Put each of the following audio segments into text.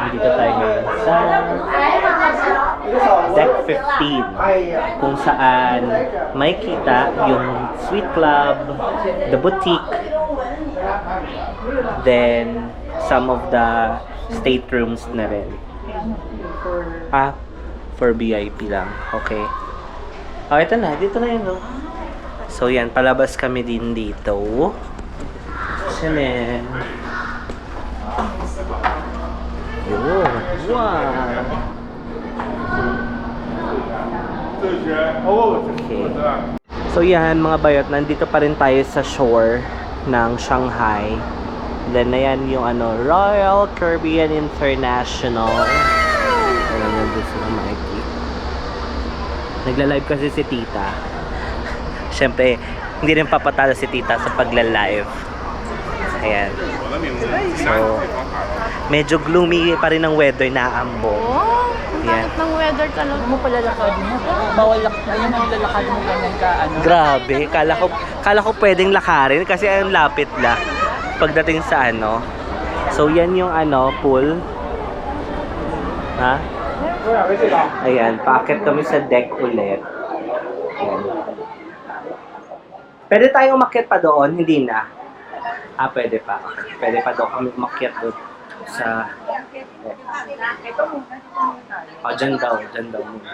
Dito tayo ngayon sa Deck 15 kung saan may kita yung Sweet Club, the boutique, then some of the staterooms na rin. For VIP lang. Okay. Oh, ito na. Dito na yun, no? So, yan. Palabas kami din dito. Siya yun. Wow. Okay. So yan mga bayot, nandito pa rin tayo sa shore ng Shanghai. Then na yan yung Royal Caribbean International. Alam na doon sila makikita. Nagla-live kasi si Tita. Siyempre, hindi rin papatalo si Tita sa pagla-live. Ayan. So, medyo gloomy pa rin ang weather na ambong. Oh, ang Yan. takot ng weather talaga. Ano mo pala lakadin mo? Bawal ayun ang lalakad mo ganyan ka Grabe, kala ko pwedeng lakarin kasi ang lapit lang pagdating sa So yan yung pool. Ha? Ayan, paakit kami sa deck ulit. Ayan. Pwede tayong umakyat pa doon, hindi na. Pwede pa. Pwede pa daw kami umakyat doon sa dyan daw muna.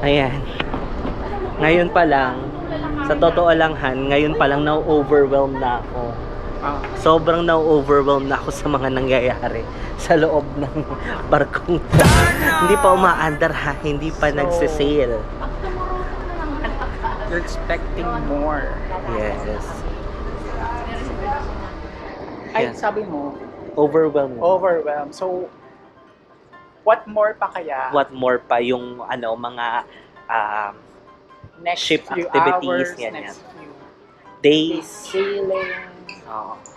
Ayan. Ngayon pa lang, sa totoo lang ngayon pa lang na-overwhelm na ako. Sobrang na-overwhelm na ako sa mga nangyayari sa loob ng barkong to. Hindi pa umaandar hindi pa nagsisail. You're expecting more. Yes. Ay, Yeah. sabi mo, Overwhelmed. overwhelmed. So, what more pa kaya? What more pa yung mga Next ship few activities, hours, yan. next few days. sailing.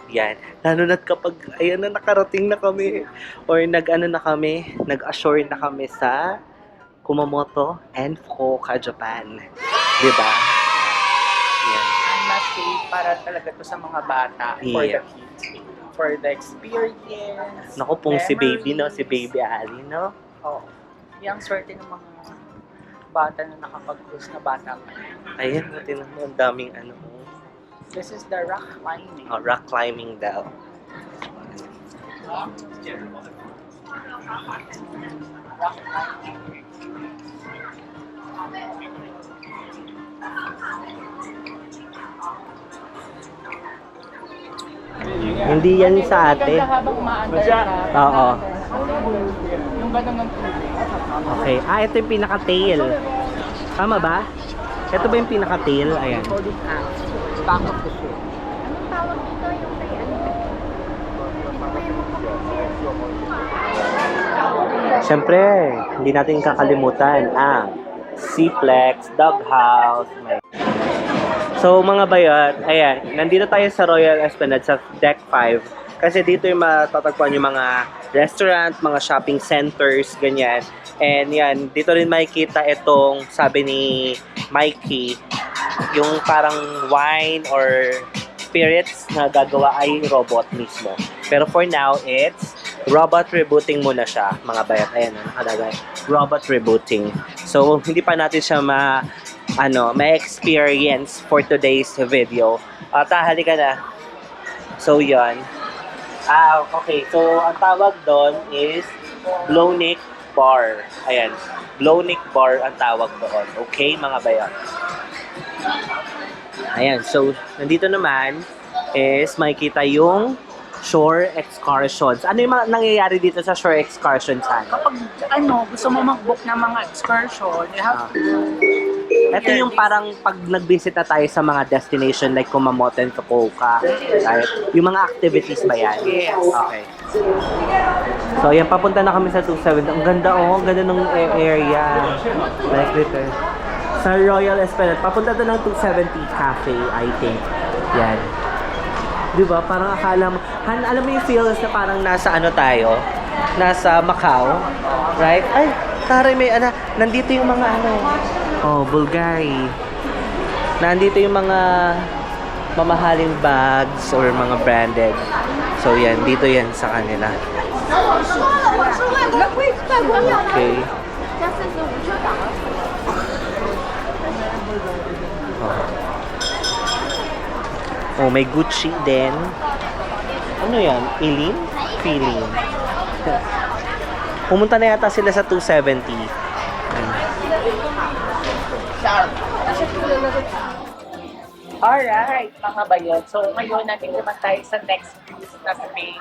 Yan. Lalo na't kapag ayan na nakarating na kami or nag-assure na kami sa Kumamoto and Fukuoka, Japan. Diba? Yan. I must say, para talaga to sa mga bata, for the Yeah. kids, for the experience. Naku pong si baby, memories. si baby Ali, no? Oh, yung swerte ng mga bata na nakapag-cruise na bata pa. Ayan, natin ang daming This is the rock climbing. rock climbing daw. Rock climbing. Hindi yan sa atin. Ganda habang umaandar ka. Oo. Yung ganda ng tubig. Okay. Ito yung pinaka-tail. Tama ba? Ito ba yung pinaka-tail? Ayan. Holding hands. Back of the ship. Anong tawag dito yung kay Siyempre, hindi natin kakalimutan ang Seaplex, Doghouse. So mga bayot, ayan, nandito tayo sa Royal Esplanade sa Deck 5 kasi dito yung matatagpuan yung mga restaurant, mga shopping centers, ganyan. And yan, dito rin makikita itong sabi ni Mikey, yung parang wine or spirits na gagawa ay robot mismo. Pero for now, it's robot rebooting muna siya, mga bayat. Ayan, nakalagay. Robot rebooting. So, hindi pa natin siya ma-experience for today's video. Halika na. So, yun. Okay. So, ang tawag doon is Blownick Bar. Ayan. Blownick Bar ang tawag doon. Okay, mga bayat. Ayan, so nandito naman is makikita yung shore excursions. Ano yung mga nangyayari dito sa shore excursions, Hana? Kapag gusto mo mag-book ng mga excursion, you have to Ito yung parang pag nag-visit na tayo sa mga destination like Kumamoto and Fukuoka. Right? Yung mga activities ba yan? Yes. Okay. So, ayan, papunta na kami sa 270. Ang ganda, ang ganda ng area. Like dito. Sa Royal Esplanade. Papunta to ng 270 Cafe, I think. Yan. Diba? Parang akala mo, alam mo yung feels na parang nasa ano tayo? Nasa Macau. Right? Ay, taray may nandito yung mga Bulgari. Nandito yung mga mamahaling bags or mga branded. So yan, dito yan sa kanila. Okay. Oh, may Gucci din. Ano yan? Eileen? Feeling. Pumunta na yata sila sa 270. Alright, mga bayon. So, ngayon natin naman tayo sa next cruise na space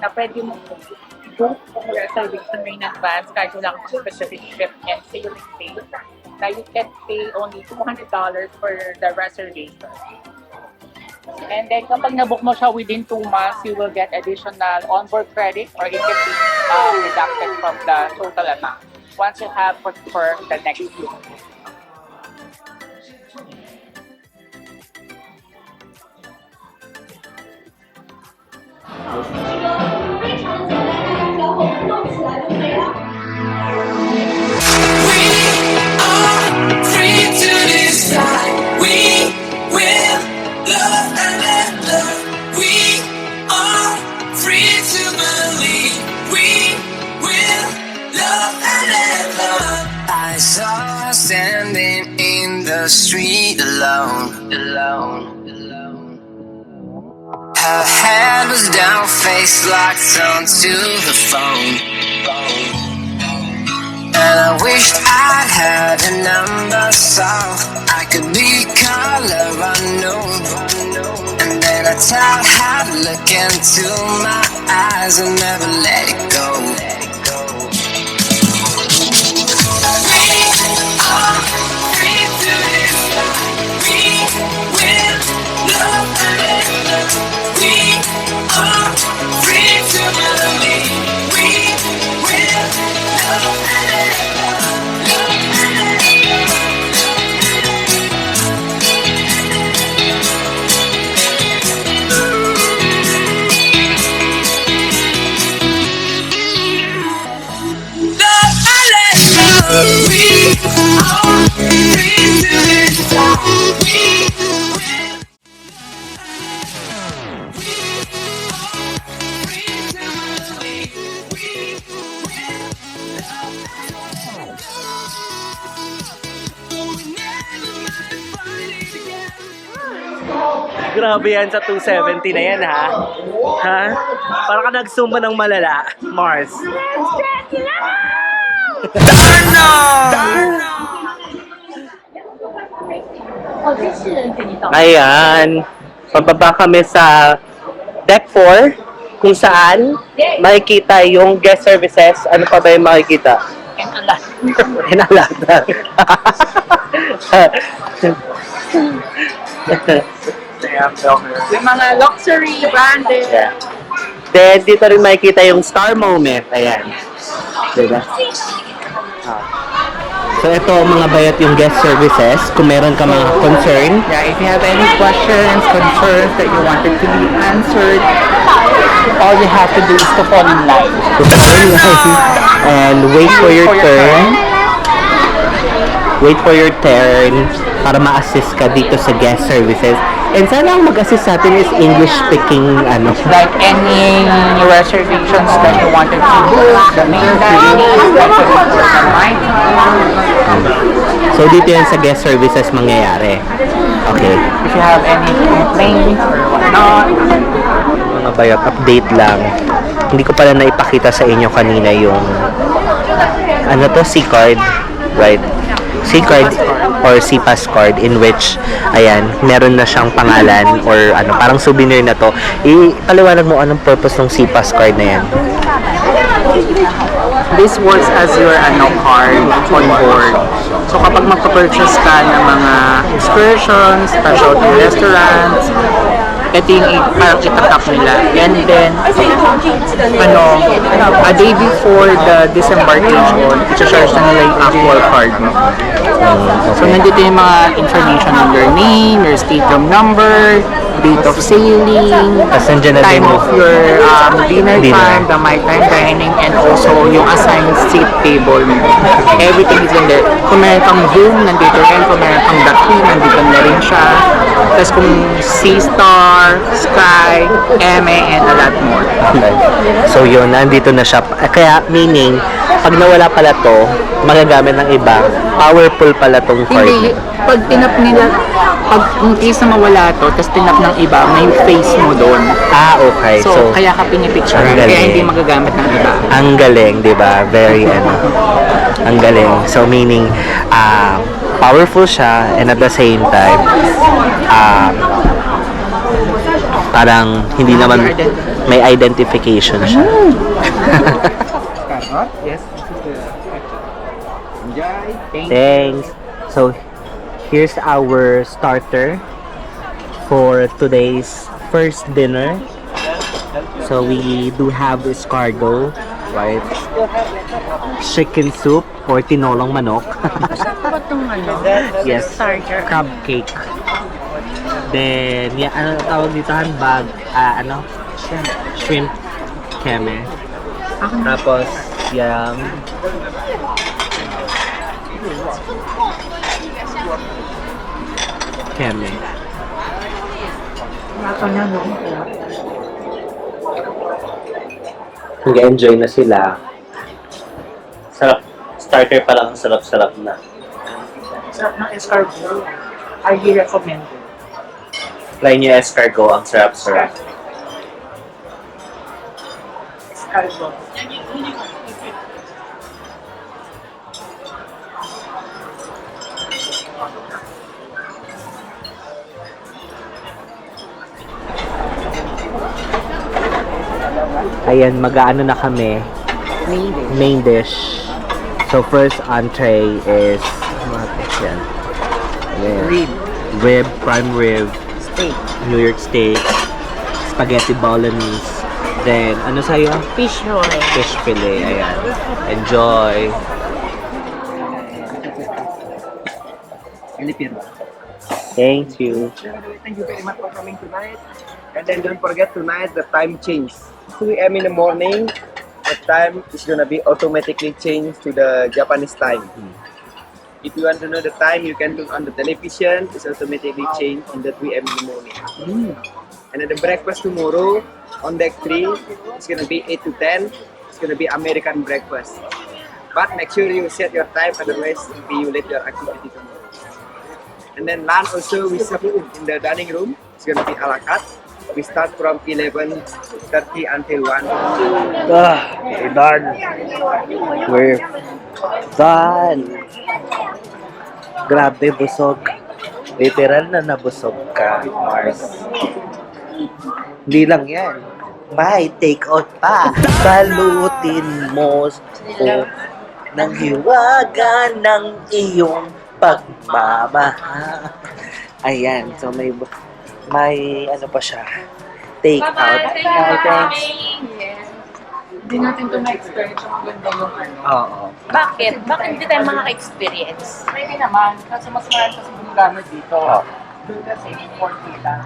na pwede mo book kung reservation in advance kahit wala kang specific ship and sailing date. Now, you can pay only $200 for the reservation. And then, kapag nabook mo siya within 2 months, you will get additional onboard credit or it can be deducted from the total amount once you have confirmed the next cruise. Standing in the street alone. Her head was down, face locked onto the phone. And I wished I had a number so I could be color unknown. And then I tell her to look into my eyes and never let it go. Grabe yan sa 270 na yan, ha? Ha? Parang ka nagsumba ng malala, Mars. Ayan. Pababa kami sa Deck 4, kung saan makikita yung guest services. Ano pa ba yung makikita? Inalata. Yung mga luxury branded. Yeah. Then, dito rin makikita yung Star Moment. Ayan. Diba? So, ito mga bayat yung guest services. Kung meron ka mga concern. Yeah, if you have any questions, concerns that you wanted to be answered, all you have to do is to fall in line. And wait for your turn. Wait for your turn para ma-assist ka dito sa guest services. And sana ang mag-assist sa atin is English-speaking, Like any reservations that you wanted to book, the main dining, So, dito yan sa guest services mangyayari. Okay. if you have any complaints or whatnot. Mga bayot, update lang. Hindi ko pala naipakita sa inyo kanina yung C-card. Right? C-card. or SeaPass card in which, ayan, meron na siyang pangalan or ano, parang souvenir na to. Ipaliwanag mo anong purpose ng SeaPass card na yan. This works as your card on board. So kapag magpa-purchase ka ng mga excursions, specialty restaurants, ito yung parang itatap nila. And then, a day before the disembarkation, i-charge na nila yung actual card mo. So nandito yung mga information on your name, your stateroom number, date of sailing, Tapos nandiyan na din time of your dinner Dinner. time, the nighttime dining, and also yung assigned seat table mo. Everything is in there. Kung meron kang room, nandito rin. Kung meron kang ducky, nandito na rin siya. Tapos kung Seastar, Sky, Eme, and a lot more. So yun, nandito na siya. Kaya meaning, pag nawala pala to, magagamit ng iba, powerful pala tong card. Hindi, pag tinap nila, pag in case na mawala to, tapos tinap ng iba, may face mo doon. Ah, okay. So, kaya ka pinipicture, ang kaya galing. hindi magagamit ng iba. Ang galing, di ba? Very, ang galing. So, meaning, powerful siya, and at the same time, parang hindi naman may identification siya. Yes, enjoy. Thanks. So, here's our starter for today's first dinner. So, we do have escargot, right? Chicken soup or tinolong manok. Ano itong Yes. starter? Crab cake. Then, yeah, ano tawag dito? Handbag. Shrimp keme. Tapos, yung keme. Nag-enjoy na sila. Sarap. Starter pa lang, sarap-sarap na. Sarap ng escargot. Highly recommended. Try niyo escargot, ang sarap-sarap. Escargot. Ayan, mag-aano na kami. Main dish. So, first entree is yan. Ayan. Rib, prime rib, Steak. New York steak, spaghetti bolognese. Then, ano sa'yo? Fish roll. Fish fillet. Ayan. Enjoy. Filipino. Thank you. Thank you very much for coming tonight. And then don't forget tonight the time change. 2 a.m. in the morning, the time is gonna be automatically changed to the Japanese time. If you want to know the time, you can turn on the television. It's automatically changed in the 3 a.m. in the morning. And then the breakfast tomorrow on deck 3, it's gonna be 8 to 10. It's gonna be American breakfast. But make sure you set your time, otherwise you late your activity tomorrow. And then lunch also we serve in the dining room. It's gonna be a la carte. We start from 11:30 until 1. We're done. We're done. Grabe, busog. Literal na nabusog ka, Mars. Hindi lang yan. May take out pa. Balutin mo ko ng hiwaga ng iyong pagmamahal. Ayan, so may ano pa siya. Take out. Thanks. Hindi natin ito na-experience yung maganda yung Oo. Bakit? Bakit hindi tayo makaka-experience? Pwede naman, kasi mas marami kasi gumagamit dito. Oh. Doon kasi import nila.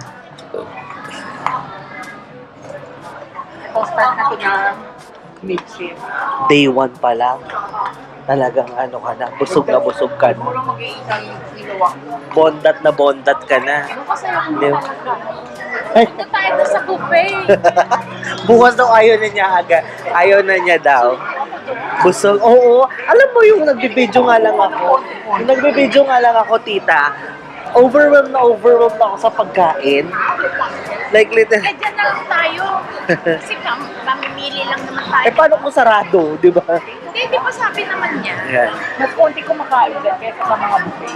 Tapos start natin ng mid-shift. Day 1 pa lang. Talagang ano ka na, busog ka na. Puro mag-iisang ginawa ko. Bondat ka na. Ano kasi yung Hindi. Punta tayo doon sa buffet. Bukas daw ayaw na niya aga. Ayaw na niya daw. Busog. Oo. Alam mo yung nagbibideo nga lang ako. Yung nagbibideo nga lang ako, tita. Overwhelmed na ako sa pagkain. Like, literal. Kaya dyan na lang tayo. Kasi mamimili lang naman tayo. Eh, paano kung sarado, di ba? Hindi pa sabi naman niya. Ayan. Mas konti kumakain dyan kaysa sa mga buffet.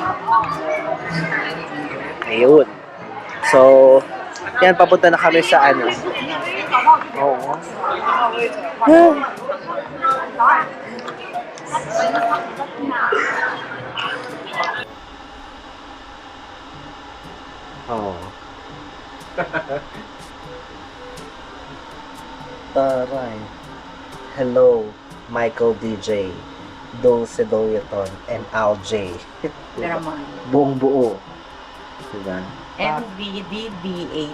Ayun. So, yan, papunta na kami sa ano. Oo. Oo. Taray. Hello, Michael DJ, Dulce Doyaton, and Al J. Naman. Buong buo. Diba? MVDD8.